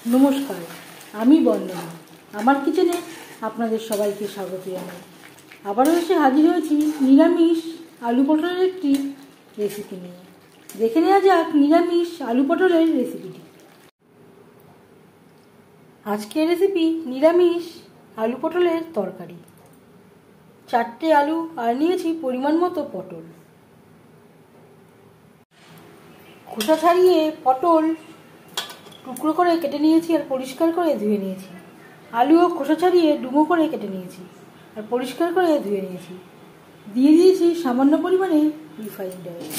নমস্কার, আমি বন্দনা। আমার কিচেনে আপনাদের সবাইকে স্বাগত জানাই। আবারও এসে হাজির হয়েছি নিরামিষ আলু পটলের একটি রেসিপি নিয়ে। দেখে নেওয়া যাক নিরামিষ আলু পটলের রেসিপিটি। আজকের রেসিপি নিরামিষ আলু পটলের তরকারি। 4টে আলু আর নিয়েছি পরিমাণ মতো পটল। খোসা ছাড়িয়ে পটল টুকরো করে কেটে নিয়েছি আর পরিষ্কার করে ধুয়ে নিয়েছি। আলুও খোসা ছাড়িয়ে ডুমো করে কেটে নিয়েছি আর পরিষ্কার করে ধুয়ে নিয়েছি। দিয়ে দিয়েছি সামান্য পরিমাণে রিফাইন্ড অয়েল।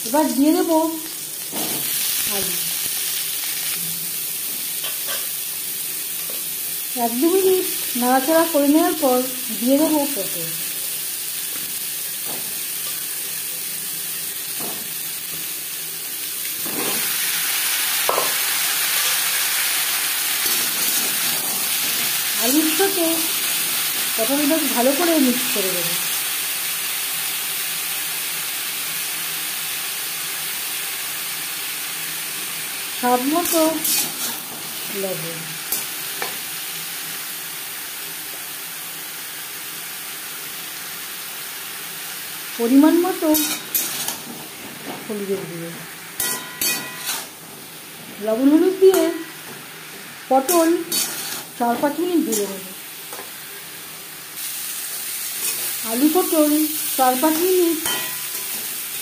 এবার দিয়ে দেবো আলু। 1-2 মিনিট নাড়াচাড়া করে নেওয়ার পর দিয়ে দেবো পটল। আলুর সাথে পটলটা ভালো করে মিক্স করে দেবো। স্বাদ মতো লবণ, পরিমাণ মতো হলুদের গুঁড়ো। লবণ হলুদ দিয়ে পটল 4-5 মিনিট ভেজে নেব। আলু পটল 4-5 মিনিট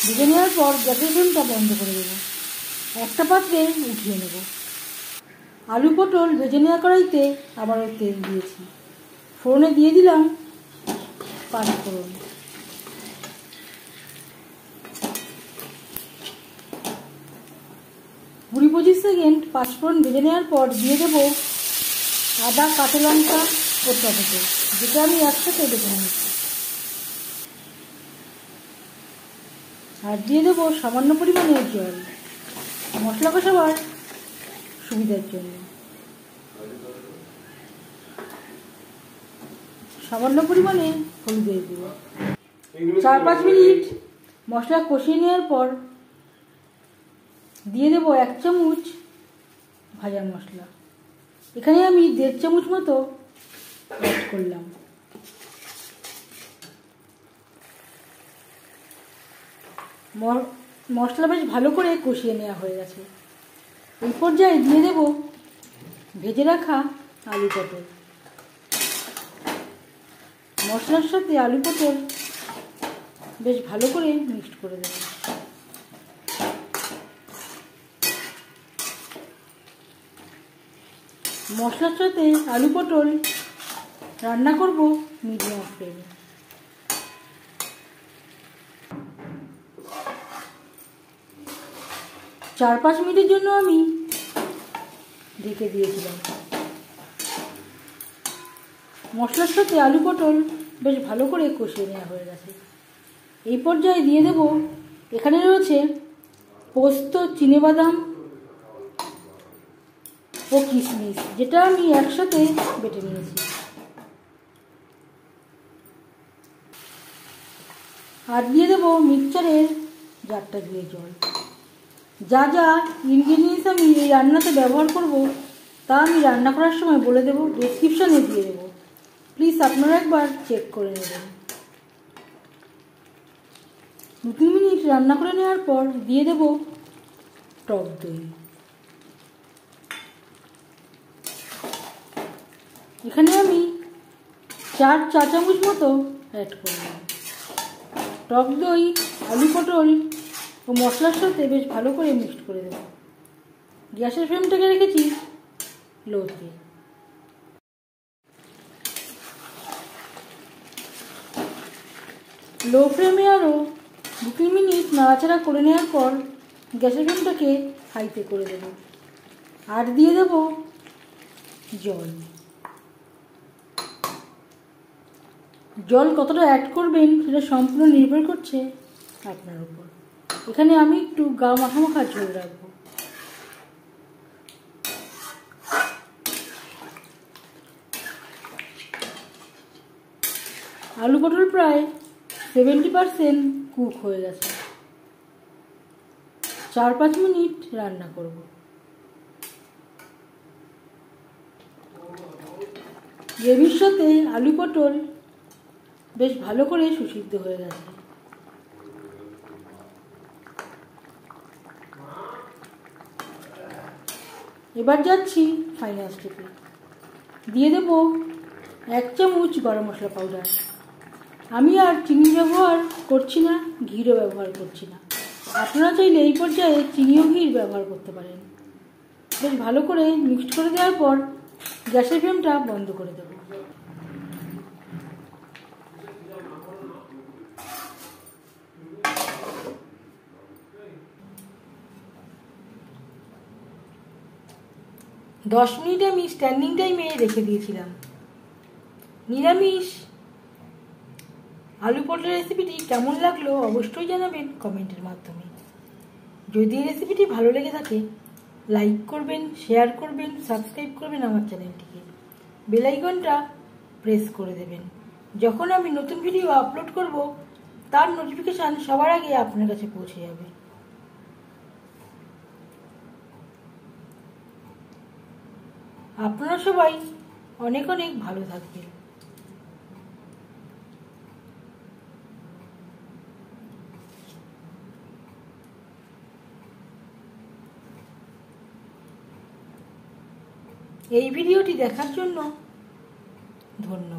ভেজে নেওয়ার পর গ্যাসের ফ্লেমটা বন্ধ করে দেবো। একটা পাত্রে উঠিয়ে নেব। আলু পটল ভেজে নেওয়া কড়াইতে আবারও তেল দিয়েছি। ফোড়নে দিয়ে দিলাম পাঁচফোড়ন। কুড়ি 25 সেকেন্ড পাঁচফোড়ন ভেজে নেওয়ার পর দিয়ে দেবো আদা, কাঁচা লঙ্কা ও টমেটো, যেটা আমি একসাথে বেটে নিয়েছি। আর দিয়ে দেবো সামান্য পরিমাণে জল, মশলা কষাবার সুবিধার জন্য। সামান্য পরিমাণে হলুদের গুঁড়ো। 4-5 মিনিট মশলা কষিয়ে নেওয়ার পর দিয়ে দেবো 1 চামচ ভাজা মশলা। এখানে আমি 1.5 চামচ মতো অ্যাড করলাম। মশলা বেশ ভালো করে কষিয়ে নেওয়া হয়ে গেছে। এই পর্যায়ে দিয়ে দেব ভেজে রাখা আলু পটল। মশলার সাথে আলু পটল বেশ ভালো করে মিক্সড করে দেব। মশলার সাথে আলু পটল রান্না করব মিডিয়াম ফ্লেমে। চার 5 মিনিটের জন্য আমি ঢেকে দিয়েছিলাম। মশলার সাথে আলু পটল বেশ ভালো করে কষিয়ে নেওয়া হয়ে গেছে। এই পর্যায়ে দিয়ে দেব, এখানে রয়েছে পোস্ত, চিনেবাদাম ও কিশমিশ, যেটা আমি একসাথে বেটে নিয়েছি। আর দিয়ে দেবো মিক্সচারের জারটা দিয়ে জল। যা যা ইনগ্রিডিয়েন্টস আমি এই রান্নাতে ব্যবহার করব তা আমি রান্না করার সময় বলে দেবো, ডেসক্রিপশানে দিয়ে দেবো। প্লিজ আপনারা একবার চেক করে নেবেন। 2-3 মিনিট রান্না করে নেওয়ার পর দিয়ে দেব টক দই। এখানে আমি 4 চা চামচ মতো অ্যাড করলাম। টক দই আলু পটল ও মশলার সাথে বেশ ভালো করে মিক্সড করে দেব। গ্যাসের ফ্লেমটাকে রেখেছি লোতে। লো ফ্লেমে আরও 2-3 মিনিট নাড়াচাড়া করে নেওয়ার পর গ্যাসের ফ্লেমটাকে হাইতে করে দেব। আর দিয়ে দেব জল। জল কতটা অ্যাড করবেন সেটা সম্পূর্ণ নির্ভর করছে আপনার উপর। এখানে আমি একটু গা মাখা মাখা ঝোল রাখবো। আলু পটল প্রায় 70% কুক হয়ে গেছে। 4-5 মিনিট রান্না করব। গ্রেভির সাথে আলু পটল বেশ ভালো করে সুসিদ্ধ হয়ে গেছে। এবার যাচ্ছি ফাইনাল স্টেপে। দিয়ে দেব 1 চামচ গরম মশলা পাউডার। আমি আর চিনি ব্যবহার করছি না, ঘিও ব্যবহার করছি না। আপনারা চাইলে এই পর্যায়ে চিনি ও ঘি ব্যবহার করতে পারেন। বেশ ভালো করে মিক্সড করে দেওয়ার পর গ্যাসের ফ্লেমটা বন্ধ করে দেব। দশ মিনিট আমি স্ট্যান্ডিং টাইমে রেখে দিয়েছিলাম। নিরামিষ আলু পটলের রেসিপিটি কেমন লাগলো অবশ্যই জানাবেন কমেন্টের মাধ্যমে। যদি এই রেসিপিটি ভালো লেগে থাকে লাইক করবেন, শেয়ার করবেন, সাবস্ক্রাইব করবেন আমার চ্যানেলটিকে, বেল আইকনটা প্রেস করে দেবেন। যখন আমি নতুন ভিডিও আপলোড করব তার নোটিফিকেশান সবার আগে আপনার কাছে পৌঁছে যাবে। আপনারা সবাই অনেক অনেক ভালো থাকবেন। এই ভিডিওটি দেখার জন্য ধন্যবাদ।